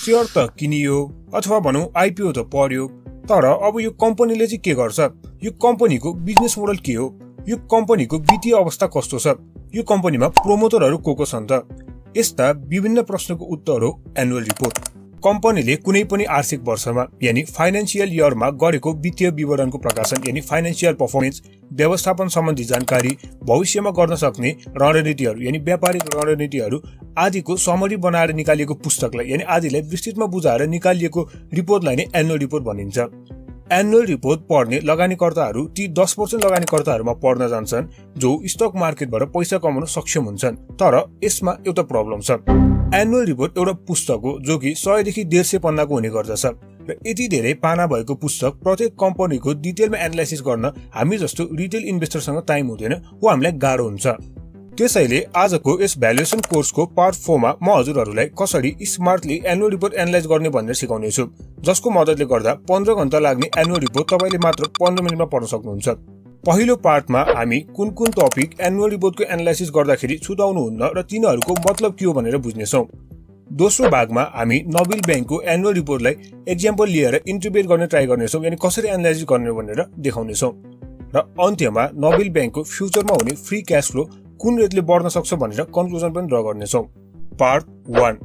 Share त किनियो अथवा भनौं आईपीओ त पर्यो, तर अब यो कम्पनीले चाहिँ के गर्छ, यो कम्पनीको बिजनेस मोडल के हो, यो कम्पनीको वित्तीय अवस्था कस्तो छ, यो कम्पनीमा प्रोमोटरहरू को छन् त, यस्ता विभिन्न प्रश्नको उत्तर हो एनुअल रिपोर्ट। कम्पनीले कुनै पनि आर्थिक वर्षमा यानी फाइनान्शियल इयरमा गरेको वित्तीय विवरणको प्रकाशन यानी फाइनान्शियल पर्फर्मेन्स, व्यवस्थापन सम्बन्धी जानकारी, भविष्यमा गर्न सक्ने रणनीतिहरू यानी व्यापारिक रणनीतिहरू आदिको समरी बनाएर निकालिएको पुस्तकलाई यानी आदिलाई विस्तृतमा बुझाएर निकालिएको रिपोर्टलाई नै एनुअल रिपोर्ट भनिन्छ। एनुअल रिपोर्ट पढ्ने लगानीकर्ताहरू ती 10% लगानीकर्ताहरूमा पढ्न जान्छन् जो स्टक मार्केटबाट पैसा कमाउन सक्षम हुन्छन्। तर यसमा एउटा प्रब्लम छ। एनुअल रिपोर्ट एउटा पुस्तक हो जो कि 100 देखि 150 पन्नाको हुने गर्दछ र यति धेरै पाना भएको पुस्तक प्रत्येक कम्पनीको डिटेलमा एनालाइसिस गर्न हामी जस्तो रिटेल इन्भेस्टरसँग टाइम हुँदैन, वो हामीलाई गाह्रो हुन्छ। त्यसैले आजको यस भ्यालुएसन कोर्सको पार्ट 4 मा म हजुरहरूलाई कसरी स्मार्टली एनुअल रिपोर्ट एनालाइज गर्ने भनेर सिकाउने छु, जसको मद्दतले गर्दा 15 घण्टा लाग्ने एनुअल रिपोर्ट तपाईले मात्र 15 मिनेटमा पढ्न सक्नुहुन्छ। पहिलो पार्टमा हामी कुन टपिक एनुअल रिपोर्टको एनालाइसिस गर्दाखेरि छुटाउनुहुन्न र तिनीहरूको मतलब के हो भनेर बुझ्नेछौँ। दोस्रो भागमा हामी नबिल ब्याङ्कको एनुअल रिपोर्टलाई एक्जाम्पल लिएर इन्टरप्रेट गर्न ट्राई गर्नेछौँ, यानी कसरी एनालाइसिस गर्ने भनेर देखाउनेछौँ। र अन्त्यमा नबिल ब्याङ्कको फ्युचरमा हुने फ्री क्याश फ्लो कुन रेटले बढ्न सक्छ भनेर कन्क्लुजन पनि ड्र गर्नेछौँ। पार्ट 1।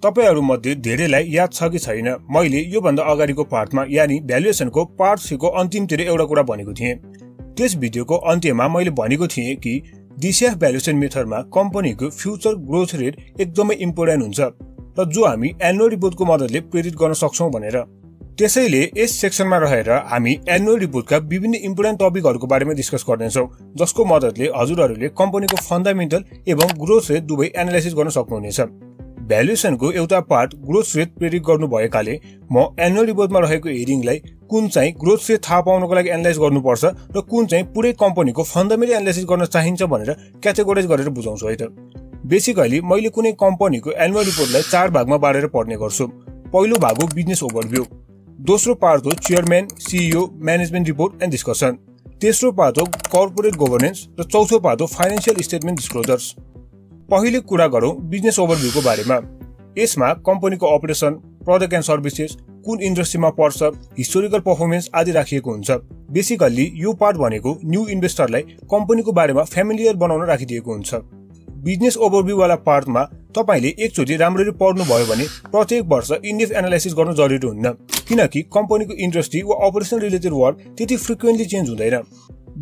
तपाईहरु मध्ये धेरैलाई याद छ कि छैन, मैले यो भन्दा अगाडिको पार्टमा यानी भ्यालुएसनको पार्ट 3 को अन्तिमतिर एउटा कुरा भनेको थिएँ। त्यस भिडियोको अन्त्यमा मैले भनेको थिएँ कि DCF भ्यालुएसन मेथडमा कम्पनीको फ्युचर ग्रोथ रेट एकदमै इम्पोर्टेन्ट हुन्छ र जो हामी एनुअल रिपोर्टको मद्दतले प्रेडिक्ट गर्न सक्छौं भनेर। त्यसैले यस सेक्सनमा रहेर हामी एनुअल रिपोर्टका विभिन्न इम्पोर्टेन्ट टपिकहरूको बारेमा डिस्कस गर्नेछौँ, जसको मद्दतले हजुरहरूले कम्पनीको फन्डामेन्टल एवं ग्रोथ रेट दुवै एनालाइसिस गर्न सक्नुहुनेछ। भ्यालुएसनको एउटा पार्ट ग्रोथ रेट प्रेडिक्ट गर्नु भएकाले म एनुअल रिपोर्टमा रहेको हेडिङलाई कुन चाहिँ ग्रोथ रेट थाहा पाउनको लागि एनालाइज गर्नुपर्छ र कुन चाहिँ पुरै कम्पनीको फन्डामेन्टल एनालाइसिस गर्न चाहिन्छ भनेर क्याटेगोराइज गरेर बुझाउँछु है त। बेसिकली मैले कुनै कम्पनीको एनुअल रिपोर्टलाई 4 भागमा बाँडेर पढ्ने गर्छु। पहिलो भाग हो बिजनेस ओभरभ्यू, दोस्रो पार्ट हो chairman CEO management report and discussion, तेस्रो पार्ट हो कर्पोरेट गभर्नेन्स र चौथो पार्ट हो फाइनान्शियल स्टेटमेन्ट डिस्क्लोजर्स। पहिले कुरा गरौँ बिजनेस ओभरभ्यूको बारेमा। यसमा कम्पनीको अपरेसन, प्रोडक्ट एन्ड सर्भिसेस, कुन इन्डस्ट्रीमा पर्छ, हिस्टोरिकल पर्फर्मेन्स आदि राखिएको हुन्छ। बेसिकल्ली यो पार्ट भनेको न्यू इन्भेस्टरलाई कम्पनीको बारेमा फ्यामिलियर बनाउन राखिदिएको हुन्छ। बिजनेस ओभरभ्यू वाला पार्टमा तपाईले एकचोटि राम्ररी पढ्नु भयो भने प्रत्येक वर्ष इनडेप्थ एनालाइसिस गर्न जरुरी हुन्न, किनकि कम्पनीको इन्डस्ट्री वा अपरेसन रिलेटेड वर्क त्यति फ्रिक्वेन्टली चेन्ज हुँदैन।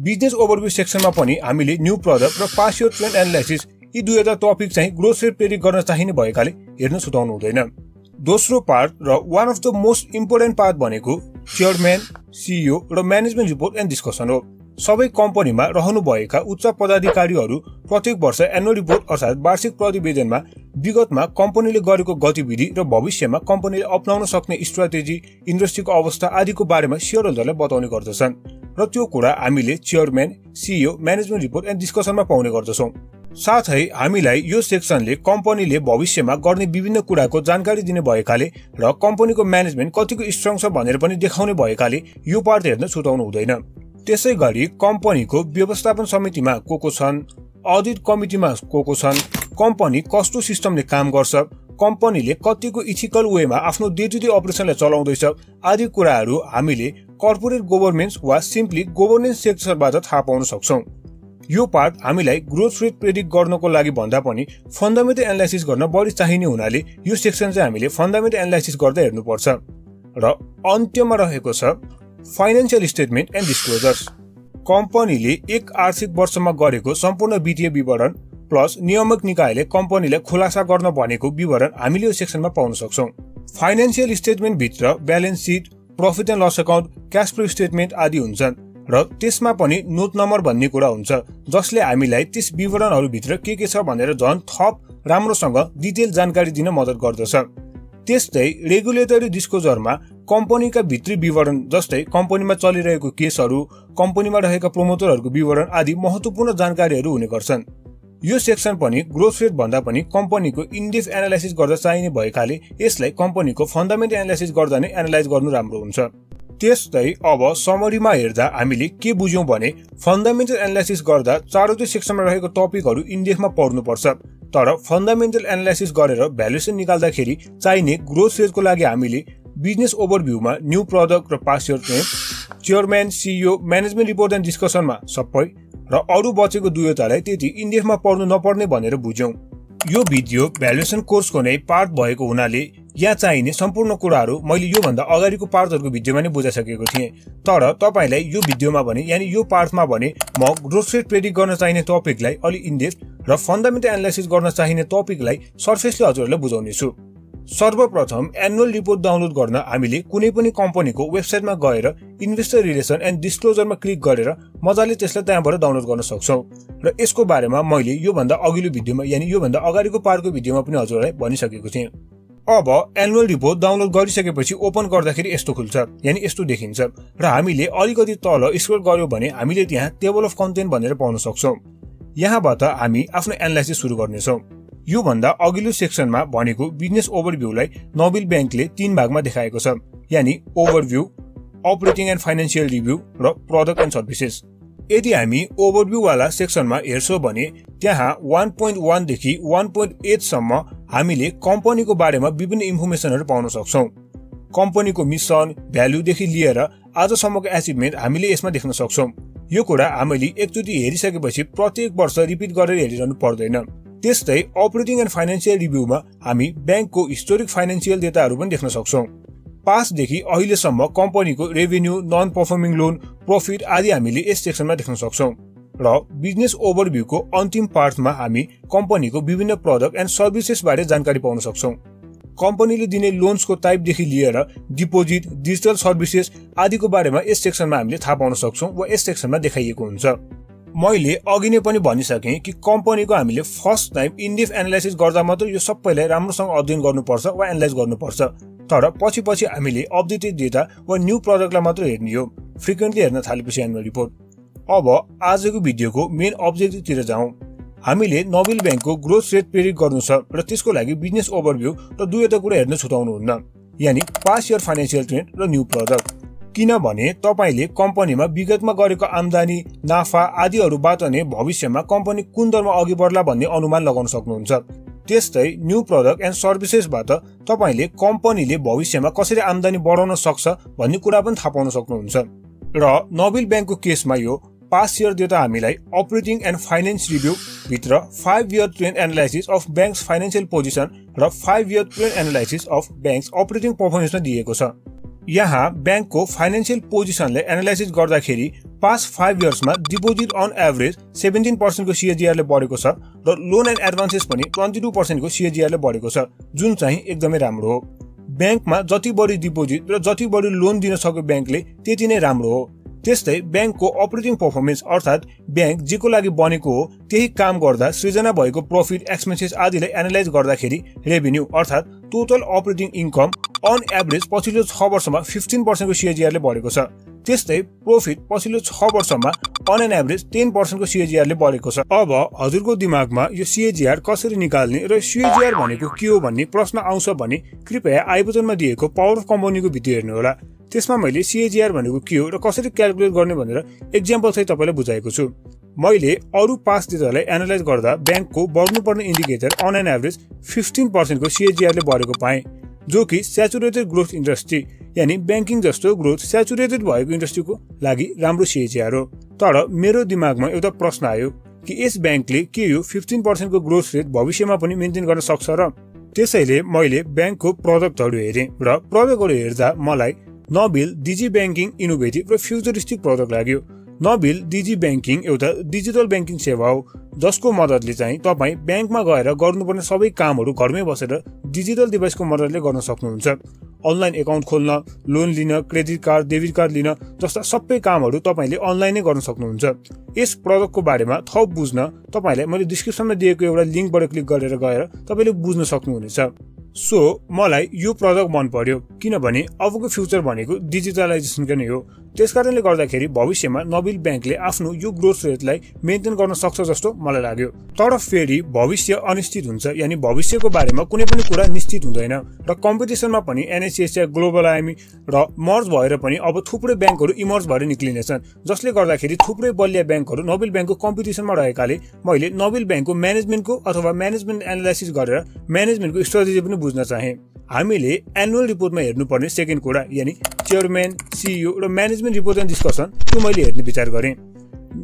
बिजनेस ओभरभ्यू सेक्सनमा पनि हामीले न्यू प्रोडक्ट र पास्ट इयर ट्रेन्ड एनालाइसिस यी दुईवटा टपिक चाहिँ ग्रोथ रेट प्रेडिक्ट गर्न चाहिने भएकाले हेर्न छुटाउनु हुँदैन। दोस्रो पार्ट र one of the most important part भनेको चेयरम्यान, CEO र म्यानेजमेन्ट रिपोर्ट एन्ड डिस्कसन हो। सबै कम्पनीमा रहनुभएका उच्च पदाधिकारीहरू प्रत्येक वर्ष एनुअल रिपोर्ट अर्थात् वार्षिक प्रतिवेदनमा विगतमा कम्पनीले गरेको गतिविधि र भविष्यमा कम्पनीले अपनाउन सक्ने स्ट्राटेजी, इन्डस्ट्रीको अवस्था आदिको बारेमा शेयर होल्डरलाई बताउने गर्दछन् र त्यो कुरा हामीले chairman, CEO management report and डिस्कसनमा पाउने गर्दछौँ। साथै हामीलाई यो सेक्सनले कम्पनीले भविष्यमा गर्ने विभिन्न कुराको जानकारी दिने भएकाले र कम्पनीको म्यानेजमेन्ट कतिको स्ट्रङ छ भनेर पनि देखाउने भएकाले यो पार्ट हेर्न छुटाउनु हुँदैन। त्यसै गरी कम्पनीको व्यवस्थापन समितिमा को छन्, अडिट कमिटीमा को छन्, कम्पनी कस्तो सिस्टमले काम गर्छ, कम्पनीले कतिको इथिकल वेमा आफ्नो डे टु डे अपरेसनलाई चलाउँदैछ आदि कुराहरू हामीले कर्पोरेट गभर्नेन्स वा सिम्पली गभर्नेन्स सेक्टरबाट थाहा पाउन सक्छौँ। यो पार्ट हामीलाई ग्रोथ रेट प्रेडिक्ट गर्नको लागि भन्दा पनि फन्डामेन्टल एनालाइसिस गर्न बढी चाहिने हुनाले यो सेक्सन चाहिँ हामीले फन्डामेन्टल एनालाइसिस गर्दै हेर्नुपर्छ। र अन्त्यमा रहेको छ फाइनान्शियल स्टेटमेन्ट एन्ड डिस्क्लोजर्स। कम्पनीले एक आर्थिक वर्षमा गरेको सम्पूर्ण वित्तीय विवरण प्लस नियामक निकायले कम्पनीलाई खुलासा गर्न भनेको विवरण हामीले यो सेक्सनमा पाउन सक्छौँ। फाइनान्शियल स्टेटमेन्ट भित्र balance seat, profit and loss account, cash flow statement आदि हुन्छन् र त्यसमा पनि नोट नम्बर भन्ने कुरा हुन्छ, जसले हामीलाई त्यस विवरणहरू भित्र के छ भनेर झन् थप राम्रोसँग डिटेल जानकारी दिन मद्दत गर्दछ। त्यस्तै रेगुलेटरी डिस्क्लोजरमा कम्पनीका भित्री विवरण जस्तै कम्पनीमा चलिरहेको केसहरू, कम्पनीमा रहेका प्रोमोटरहरूको विवरण आदि महत्त्वपूर्ण जानकारीहरू हुने गर्छन्। यो सेक्सन पनि ग्रोथ रेट भन्दा पनि कम्पनीको इनडेप्थ एनालाइसिस गर्दा चाहिने भएकाले यसलाई कम्पनीको फन्डामेन्टल एनालाइसिस गर्दा नै एनालाइज गर्नु राम्रो हुन्छ। त्यस्तै अब समरीमा हेर्दा हामीले के बुझ्यौं भने फन्डामेन्टल एनालाइसिस गर्दा चारवटै सेक्सनमा रहेको टपिकहरू इनडेप्थमा पढ्नुपर्छ, तर फन्डामेन्टल एनालाइसिस गरेर भ्यालुएसन निकाल्दाखेरि चाहिने ग्रोथ रेटको लागि हामीले बिजनेस ओभरभ्यूमा न्यू प्रोडक्ट र past year trend, chairman, CEO, management report and डिस्कसनमा सबै र अरू बचेको दुईवटालाई त्यति इन्डेक्समा पढ्नु नपर्ने भनेर बुझ्यौं। यो भिडियो भ्यालुएसन कोर्सको नै पार्ट भएको हुनाले यहाँ चाहिने सम्पूर्ण कुराहरू मैले योभन्दा अगाडिको पार्टहरूको भिडियोमा नै बुझाइसकेको थिएँ। तर तपाईलाई यो भिडियोमा भने यानि यो पार्टमा भने म ग्रोथ रेट प्रेडिक्ट गर्न चाहिने टपिकलाई अलि इनडेप्थ र फन्डामेन्टल एनालाइसिस गर्न चाहिने टपिकलाई सर्फेसली हजुरहरूलाई बुझाउनेछु। सर्वप्रथम एनुअल रिपोर्ट डाउनलोड गर्न हामीले कुनै पनि कम्पनीको वेबसाइटमा गएर इन्भेस्टर रिलेसन एन्ड डिस्क्लोजरमा क्लिक गरेर मजाले त्यसलाई त्यहाँबाट डाउनलोड गर्न सक्छौं र यसको बारेमा मैले योभन्दा अघिल्लो भिडियोमा यानि योभन्दा अगाडिको पार्टको भिडियोमा पनि हजुरलाई भनिसकेको थिएँ। अब एनुअल रिपोर्ट डाउनलोड गरिसकेपछि ओपन गर्दाखेरि यस्तो खुल्छ यानि यस्तो देखिन्छ र हामीले अलिकति तल स्क्रोल गर्यौं भने हामीले त्यहाँ टेबल अफ कन्टेन्ट भनेर पाउन सक्छौं। यहाँबाट हामी आफ्नो एनालाइसिस सुरु गर्नेछौं। यो भन्दा अघिल्लो सेक्सनमा भनेको बिजनेस ओभरभ्यूलाई नोबेल बैंकले 3 भागमा देखाएको छ यानि overview, operating and financial review र प्रोडक्ट एन्ड सर्भिसेस। यदि हामी ओभरभ्यू वाला सेक्सनमा हेर्छौं भने त्यहाँ 1.1 देखि 1.8 सम्म हामीले कम्पनीको बारेमा विभिन्न इन्फर्मेसनहरू पाउन सक्छौं। कम्पनीको मिशन, भ्यालु देखि लिएर आजसम्मको अचिभमेन्ट हामीले यसमा देख्न सक्छौं। यो कुरा हामीले एकचोटी हेरिसकेपछि प्रत्येक वर्ष रिपिट गरेर हेरिरहनु पर्दैन। त्यस्तै अपरेटिङ एन्ड फाइनान्शियल रिभ्यूमा हामी बैंकको हिस्टोरिक फाइनान्शियल डेटाहरू पनि देख्न सक्छौं। पास्ट देखि अहिलेसम्म कम्पनीको revenue, non performing loan, profit आदि हामीले यस सेक्सनमा देख्न सक्छौं। र बिजनेस ओभरभ्यूको अन्तिम पार्टमा हामी कम्पनीको विभिन्न प्रोडक्ट एन्ड सर्भिसेस बारे जानकारी पाउन सक्छौं। कम्पनीले दिने लोन्सको टाइपदेखि लिएर डिपोजिट, डिजिटल सर्भिसेस आदिको बारेमा यस सेक्सनमा हामीले थाहा पाउन सक्छौं वा यस सेक्सनमा देखाइएको हुन्छ। मैले अघि नै पनि भनिसकेँ कि कम्पनीको हामीले फर्स्ट टाइम इनडेप्थ एनालाइसिस गर्दा मात्र यो सबैलाई राम्रोसँग अध्ययन गर्नुपर्छ वा एनालाइज गर्नुपर्छ। तर पछि हामीले अपडेटेड डेटा वा न्यू प्रोडक्टलाई मात्र हेर्ने हो, फ्रिक्वेन्टली हेर्न थालेपछि एनुअल रिपोर्ट। अब आजको भिडियोको मेन अब्जेक्टिभतिर जाउँ। हामीले नोबेल बैंकको ग्रोथ रेट प्रेडिक्ट गर्नु छ र त्यसको लागि बिजनेस ओभरभ्यू र दुईवटा कुरा हेर्न छुटाउनुहुन्न यानि पास्ट इयर फाइनान्शियल ट्रेन्ड र न्यू प्रोडक्ट। किनभने तपाईले कम्पनीमा विगतमा गरेको आम्दानी, नाफा आदिहरूबाट नै भविष्यमा कम्पनी कुन दरमा अघि बढ्ला भन्ने अनुमान लगाउन सक्नुहुन्छ। त्यस्तै न्यू प्रोडक्ट एन्ड सर्भिसेसबाट तपाईले कम्पनीले भविष्यमा कसरी आम्दानी बढाउन सक्छ भन्ने कुरा पनि थाहा पाउन सक्नुहुन्छ। र नोबेल बैंकको केसमा यो पास्ट इयर डेटा हामीलाई अपरेटिङ एन्ड फाइनान्स रिभ्यू भित्र 5 year trend analysis of banks financial position र 5 year trend analysis of banks operating पर्फर्मेन्समा दिएको छ। यहाँ बैंकको फाइनान्शियल पोजिसनलाई एनालाइसिस गर्दाखेरि पास्ट 5 इयर्समा डिपोजिट अन एभरेज 17% को सीएजीआरले बढेको छ र लोन एन्ड एडभान्सेस पनि 22% को सीएजीआरले बढेको छ, जुन चाहिँ एकदमै राम्रो हो। बैंकमा जति बढी डिपोजिट र जति बढी लोन दिन सक्यो बैंकले त्यति नै राम्रो हो। त्यस्तै बैंकको अपरेटिङ पर्फर्मेन्स अर्थात् बैंक जेको लागि बनेको हो त्यही काम गर्दा सृजना भएको प्रॉफिट, एक्सपेन्सेस आदिलाई एनालाइज गर्दाखेरि रेभेन्यू अर्थात् total operating income on average पछिल्लो 6 वर्षमा 15% को सीएजीआरले बढेको छ। त्यस्तै प्रॉफिट पछिल्लो 6 वर्षमा अन एन एभरेज 10% को सीएजीआरले बढेको छ। अब हजुरको दिमागमा यो सीएजीआर कसरी निकाल्ने र सीएजीआर भनेको के हो भन्ने प्रश्न आउँछ भने कृपया आई बटनमा दिएको पावर अफ कम्पनीको भिडियो हेर्नु होला। त्यसमा मैले सीएजीआर भनेको के हो र कसरी क्याल्कुलेट गर्ने भनेर एक्जाम्पल सहित तपाईलाई बुझाएको छु। मैले अरू पास्ट डेटालाई एनालाइज गर्दा बैंकको बढ्नुपर्ने इन्डिकेटर अन एन एभरेज 15% को सीएजीआरले बढेको पाएँ, जो कि स्याचुरेटेड ग्रोथ इन्डस्ट्री यानि बैंकिङ जस्तो ग्रोथ स्याचुरेटेड भएको इन्डस्ट्रीको लागि राम्रो सीएजीआर हो। तर मेरो दिमागमा एउटा प्रश्न आयो कि यस बैंकले के यो 15% को ग्रोथ रेट भविष्यमा पनि मेन्टेन गर्न सक्छ र? त्यसैले मैले बैंकको प्रोडक्टहरू हेरेँ र प्रोडक्टहरू हेर्दा मलाई नोबेल डिजी बैंकिङ इनोभेटिभ र फ्युचरिस्टिक प्रोडक्ट लाग्यो। नोबेल डिजी बैंकिङ एउटा डिजिटल बैंकिङ सेवा हो जसको मद्दतले चाहिँ तपाई बैंकमा गएर गर्नुपर्ने सबै कामहरू घरमै बसेर डिजिटल डिभाइसको मद्दतले गर्न सक्नुहुन्छ। अनलाइन एकाउन्ट खोल्न, लोन लिन, क्रेडिट कार्ड, डेबिट कार्ड लिन जस्ता सबै कामहरू तपाईले अनलाइनै गर्न सक्नुहुन्छ। यस प्रोडक्टको बारेमा थप बुझ्न तपाईलाई मैले डिस्क्रिप्सनमा दिएको एउटा लिंकबाट क्लिक गरेर गएर तपाईले बुझ्न सक्नुहुनेछ। सो मलाई यो प्रोडक्ट मन पर्यो किनभने अबको फ्युचर भनेको डिजिटलाइजेसनकै नै हो। त्यसकारणले गर्दाखेरि भविष्यमा नबिल बैंकले आफ्नो यो ग्रोथ रेटलाई मेन्टेन गर्न सक्छ जस्तो मलाई लाग्यो। तर फेरि भविष्य अनिश्चित हुन्छ, यानी भविष्यको बारेमा कुनै पनि कुरा निश्चित हुँदैन र कम्पिटिसनमा पनि एनएसएसआई, ग्लोबल आइएमई र मर्ज भएर पनि अब थुप्रै बैंकहरू इमर्ज भएर निक्लिनेछन्, जसले गर्दाखेरि थुप्रै बलिया बैंकहरू नबिल बैंकको कम्पिटिसनमा रहेकाले मैले नबिल बैंकको म्यानेजमेन्टको अथवा म्यानेजमेन्ट एनालाइसिस गरेर म्यानेजमेन्टको स्ट्रेटेजी पनि बुझ्न चाहे। हामीले एनुअल रिपोर्टमा हेर्नुपर्ने सेकेन्ड कुरा यानी चेयरम्यान, सीईओ र म्यानेजमेन्ट रिपोर्ट एन्ड डिस्कसन त्यो मैले हेर्ने विचार गरेँ।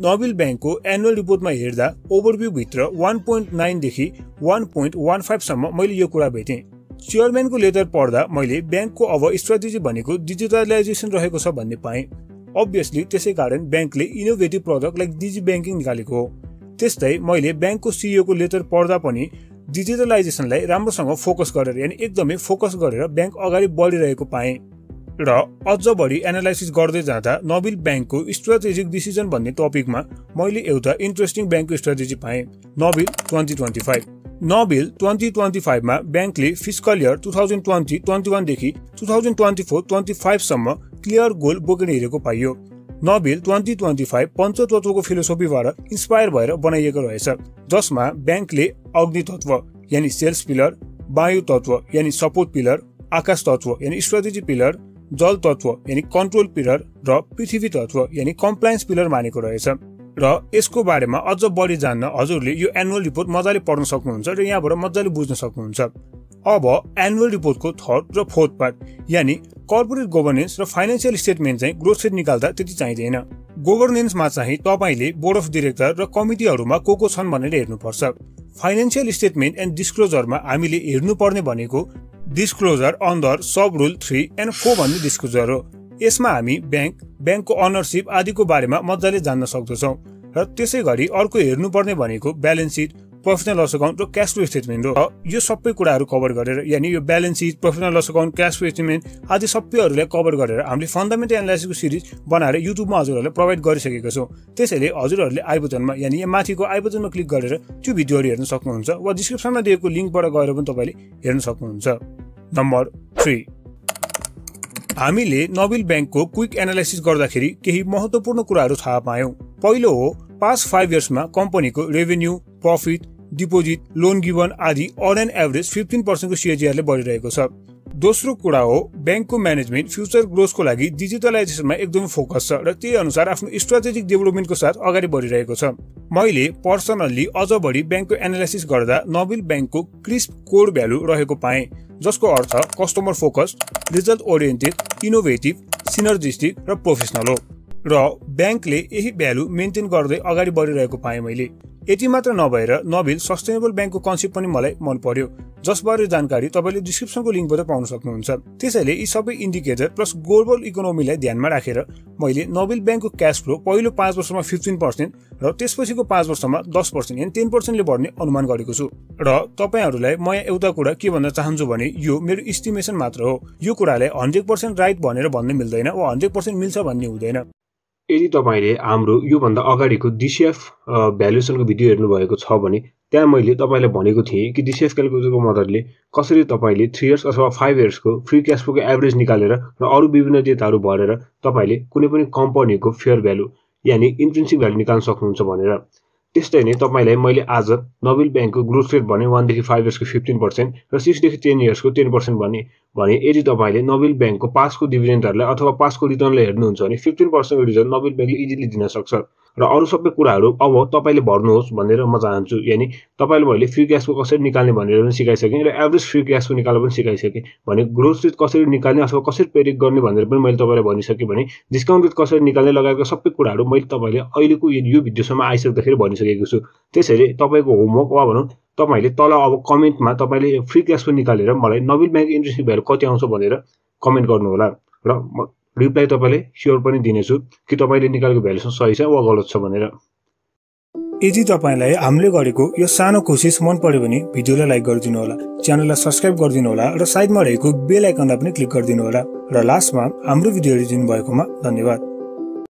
नबिल बैंकको एनुअल रिपोर्टमा हेर्दा ओभरभ्यू भित्र 1.9 देखि 1.15 सम्म मैले यो कुरा भेटेँ। चेयरम्यानको लेटर पढ्दा मैले बैंकको अब स्ट्रेटेजी भनेको डिजिटलाइजेसन रहेको छ भन्ने पाएँ। अभियसली त्यसै कारण बैंकले innovative product like DG banking निकालेको हो। त्यस्तै मैले बैंकको सीईओ को लेटर पढ्दा पनि डिजिटलाइजेसनलाई राम्रोसँग फोकस गरेर यानी एकदमै फोकस गरेर बैंक अगाडि बढिरहेको पाएँ। र अझ बढी एनालाइसिस गर्दै जाँदा नबिल बैंकको स्ट्रेटेजिक डिसिजन भन्ने टपिकमा मैले एउटा इन्ट्रेस्टिङ बैंकको स्ट्रेटेजी पाएँ, नबिल 2025। नबिल 2025 मा बैंकले फिस्कल इयर 2020-21 देखि 2024-25 सम्म क्लियर गोल बोकिरहेको पाइयो। नबिल 2025 पञ्चतत्वको फिलोसफीबाट इन्स्पायर भएर बनाइएको रहेछ, जसमा बैंकले अग्नि तत्व यानी सेल्स पिलर, वायु तत्व यानी सपोर्ट पिलर, आकाश तत्व यानी स्ट्रेटेजी पिलर, जल तत्व यानी कन्ट्रोल पिलर र पृथ्वी तत्व यानी कम्प्लायन्स पिलर मानेको रहेछ। र यसको बारेमा अझ बढी जान्न हजुरले यो एनुअल रिपोर्ट मजाले पढ्न सक्नुहुन्छ र यहाँबाट मजाले बुझ्न सक्नुहुन्छ। अब एनुअल रिपोर्टको थर्ड र फोर्थ पार्ट यानी कर्पोरेट गभर्नेन्स र फाइनेन्शियल स्टेटमेन्ट चाहिँ ग्रोथ रेट निकाल्दा त्यति चाहिँदैन। गभर्नेन्समा चाहिँ तपाईले बोर्ड अफ डिरेक्टर र कमिटीहरूमा को छन् भनेर हेर्नुपर्छ। फाइनेन्शियल स्टेटमेन्ट एन्ड डिस्क्लोजरमा हामीले हेर्नुपर्ने भनेको disclosure under sub rule 3 and 4 भन्ने डिस्क्लोजर हो। यसमा हामी बैंकको अनरशिप आदिको बारेमा मजाले जान्न सक्दछौँ। र त्यसै गरी अर्को हेर्नुपर्ने भनेको balance seat, professional loss account र क्याश फ्लो स्टेटमेन्ट हो। यो सबै कुराहरू कभर गरेर यानी यो balance seat, professional loss account, cash flow statement आदि सबैहरूलाई कभर गरेर हामीले फन्डामेन्टल एनालाइसिसको सिरिज बनाएर युट्युबमा हजुरहरूलाई प्रोभाइड गरिसकेका छौँ। त्यसैले हजुरहरूले आई बटनमा यानी यहाँ माथिको आई बटनमा क्लिक गरेर त्यो भिडियोहरू हेर्न सक्नुहुन्छ वा डिस्क्रिप्सनमा दिएको लिङ्कबाट गएर पनि तपाईँले हेर्न सक्नुहुन्छ। नम्बर 3, हामीले नबिल बैंकको क्विक एनालाइसिस गर्दाखेरि केही महत्त्वपूर्ण कुराहरू थाहा पायौँ। पहिलो हो पास्ट 5 इयर्समा कम्पनीको revenue, profit, deposit, loan given आदि अन एन एभरेज 15% को सीएजीआरले बढिरहेको छ। दोस्रो कुरा हो बैंकको म्यानेजमेन्ट फ्युचर ग्रोथको लागि डिजिटलाइजेसनमा एकदमै फोकस छ र त्यही अनुसार आफ्नो स्ट्रेटेजिक डेभलपमेन्टको साथ अगाडि बढिरहेको छ। मैले पर्सनल्ली अझ बढी बैंकको एनालाइसिस गर्दा नबिल बैंकको क्रिस्प कोर भ्यालु रहेको पाएँ, जसको अर्थ customer focus, result oriented, innovative, synergistic र प्रोफेसनल हो। र बैंकले यही भ्यालु मेन्टेन गर्दै अगाडि बढिरहेको पाएँ मैले। यति मात्र नभएर नबिल सस्टेनेबल बैंकको कन्सेप्ट पनि मलाई मन पर्यो, जसबारे जानकारी तपाईले डिस्क्रिप्सनको लिङ्कबाट पाउन सक्नुहुन्छ। त्यसैले यी सबै इन्डिकेटर प्लस ग्लोबल इकोनोमीलाई ध्यानमा राखेर मैले नबिल बैंकको क्याश फ्लो पहिलो 5 वर्षमा 15% र त्यसपछिको 5 वर्षमा 10% यानी 10% ले बढ्ने अनुमान गरेको छु। र तपाईहरुलाई म एउटा कुरा के भन्न चाहन्छु भने यो मेरो एस्टिमेसन मात्र हो। यो कुरालाई 100% राइट भनेर भन्न मिल्दैन वा 100% मिल्छ भन्ने हुँदैन। यदि तपाईले हाम्रो यो भन्दा अगाडिको DCF भ्यालुएसनको भिडियो हेर्नु भएको छ भने त्यहाँ मैले तपाईलाई भनेको थिएँ कि DCF क्याल्कुलेटरको मद्दतले कसरी तपाईले 3 इयर्स अथवा 5 इयर्सको फ्री क्याश फ्लोको एभरेज निकालेर र अरु विभिन्न डेटाहरू भरेर तपाईले कुनै पनि कम्पनीको फेयर भ्यालु यानी इन्ट्रिन्सिक भ्यालु निकाल्न सक्नुहुन्छ भनेर। त्यस्तै नै तपाईलाई मैले आज नबिल बैंकको ग्रोथ रेट भने 1 देखि 5 इयर्सको 15% र 6 देखि 10 इयर्सको 10% भने यदि तपाईले नबिल बैंकको पासको डिभिडेन्डहरुलाई अथवा पासको रिटर्नलाई हेर्नुहुन्छ भने 15% को रिटर्न नबिल बैंकले इजिली दिन सक्छ। र अरु सबै कुराहरू अब तपाईले भर्नुहोस् भनेर म चाहन्छु। यानी तपाईले मैले फ्री क्याश फ्लो कसरी निकाल्ने भनेर पनि सिकाइसकेँ र एभरेज फ्री क्याश फ्लो निकाल्न पनि सिकाइसकेँ। भने ग्रोथ रेट कसरी निकाल्ने अथवा कसरी प्रेडिक्ट गर्ने भनेर पनि मैले तपाईलाई भनिसकेँ। भने डिस्काउन्ट रेट कसरी निकाल्ने लगायतका सबै कुराहरू मैले तपाईले अहिलेको यो भिडियोसम्म आइसक्दाखेरि भनिसकेको छु। त्यसैले तपाईको होमवर्क वा भनौं तपाईले तल अब कमेन्टमा तपाईले फ्री क्याश फ्लो निकालेर मलाई नबिल बैंक इन्ट्रिन्सिक भ्यालु कति आउँछ भनेर कमेन्ट गर्नु होला र रिप्लाई तपाईले स्योर पनि दिनेछु कि तपाईले निकालेको भ्यालु सही छ वा गलत छ भनेर। यदि तपाईलाई हामीले गरेको यो सानो कोसिस मन पर्यो भने भिडियोलाई लाइक गरिदिनु होला, च्यानललाई सब्स्क्राइब गरिदिनु होला र साइडमा रहेको बेल आइकनलाई पनि क्लिक गरिदिनु होला। र लास्टमा हाम्रो भिडियो हेरिदिनु भएकोमा धन्यवाद।